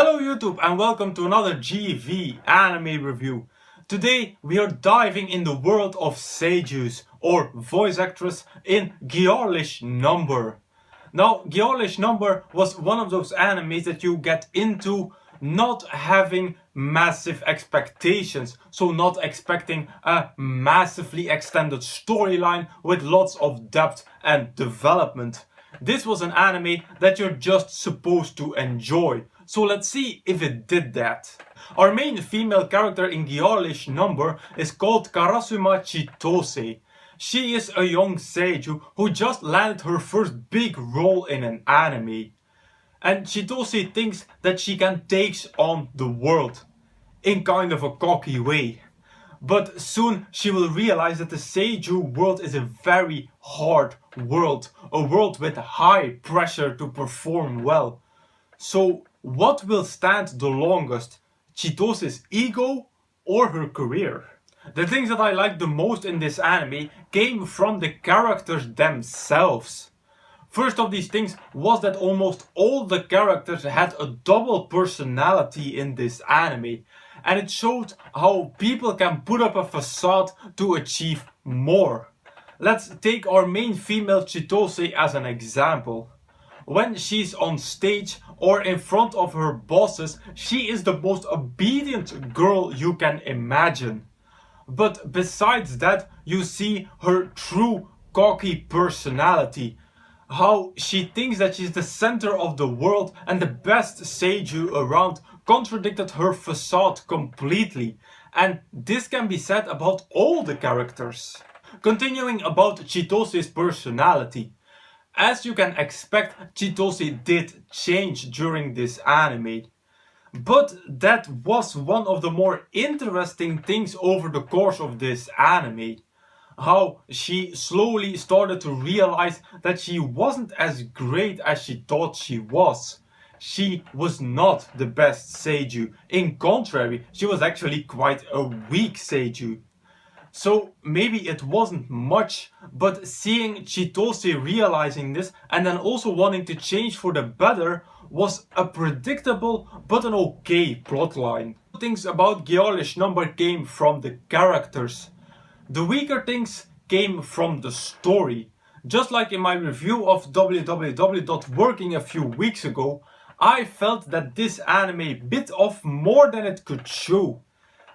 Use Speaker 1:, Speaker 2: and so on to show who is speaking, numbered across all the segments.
Speaker 1: Hello YouTube and welcome to another GV anime review. Today we are diving in the world of Seiyus, or voice actress in rlish number. Now rlish number was one of those animes that you get into not having massive expectations, so not expecting a massively extended storyline with lots of depth and development. This was an anime that you're just supposed to enjoy. So let's see if it did that. Our main female character in rlish number is called Karasuma Chitose. She is a young seiyuu who just landed her first big role in an anime. And Chitose thinks that she can take on the world in kind of a cocky way. But soon she will realize that the seiyuu world is a very hard world, a world with high pressure to perform well. So what will stand the longest, Chitose's ego or her career? The things that I liked the most in this anime came from the characters themselves. First of these things was that almost all the characters had a double personality in this anime. And it showed how people can put up a facade to achieve more. Let's take our main female Chitose as an example. When she's on stage or in front of her bosses, she is the most obedient girl you can imagine. But besides that, you see her true cocky personality. How she thinks that she's the center of the world and the best seiyuu around contradicted her facade completely. And this can be said about all the characters. Continuing about Chitose's personality. As you can expect, Chitose did change during this anime. But that was one of the more interesting things over the course of this anime. How she slowly started to realize that she wasn't as great as she thought she was. She was not the best seiyuu. In contrary, she was actually quite a weak seiyuu. So maybe it wasn't much, but seeing Chitose realizing this and then also wanting to change for the better was a predictable but an okay plotline. Things about rlish number came from the characters. The weaker things came from the story. Just like in my review of www.working a few weeks ago, I felt that this anime bit off more than it could chew.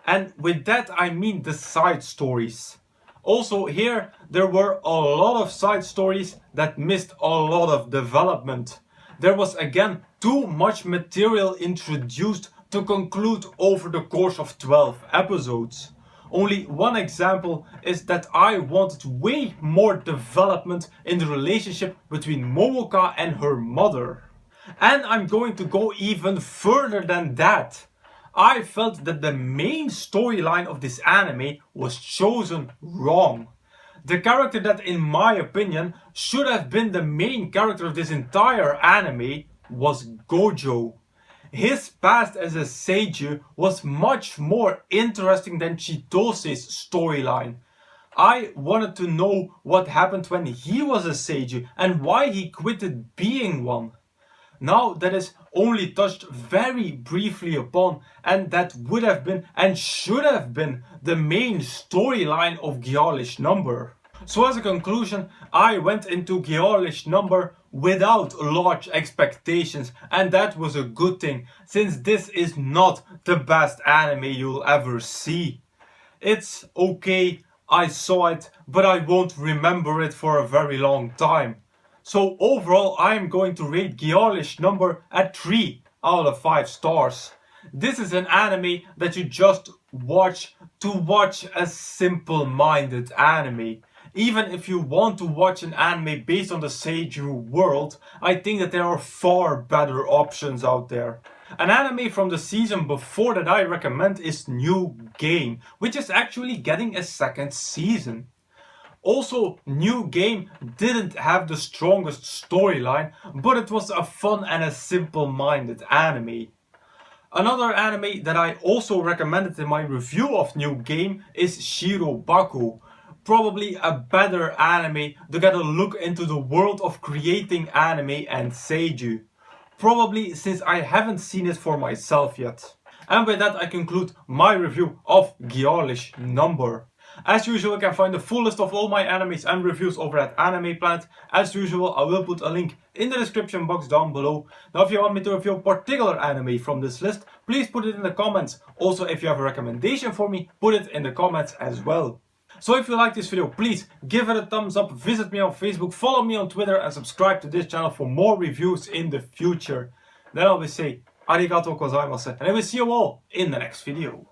Speaker 1: And with that I mean the side stories. Also here there were a lot of side stories that missed a lot of development. There was again too much material introduced to conclude over the course of 12 episodes. Only one example is that I wanted way more development in the relationship between Momoka and her mother. And I'm going to go even further than that. I felt that the main storyline of this anime was chosen wrong. The character that in my opinion should have been the main character of this entire anime was Gojo. His past as a seiyuu was much more interesting than Chitose's storyline. I wanted to know what happened when he was a seiyuu and why he quitted being one. Now that is only touched very briefly upon, and that would have been and should have been the main storyline of rlish number. So as a conclusion, I went into rlish number without large expectations, and that was a good thing, since this is not the best anime you'll ever see. It's okay, I saw it, but I won't remember it for a very long time. So overall I am going to rate rlish number at 3 out of 5 stars. This is an anime that you just watch to watch a simple-minded anime. Even if you want to watch an anime based on the seiyuu world, I think that there are far better options out there. An anime from the season before that I recommend is New Game, which is actually getting a second season. Also, New Game didn't have the strongest storyline, but it was a fun and a simple-minded anime. Another anime that I also recommended in my review of New Game is Shirobako. Probably a better anime to get a look into the world of creating anime and seiyuu. probably since I haven't seen it for myself yet. And with that I conclude my review of rlisch number. As usual, you can find the full list of all my animes and reviews over at Anime Planet. As usual, I will put a link in the description box down below. Now if you want me to review a particular anime from this list, please put it in the comments. Also, if you have a recommendation for me, put it in the comments as well. So if you like this video, please give it a thumbs up, visit me on Facebook, follow me on Twitter and subscribe to this channel for more reviews in the future. Then I will say arigatou gozaimasu and I will see you all in the next video.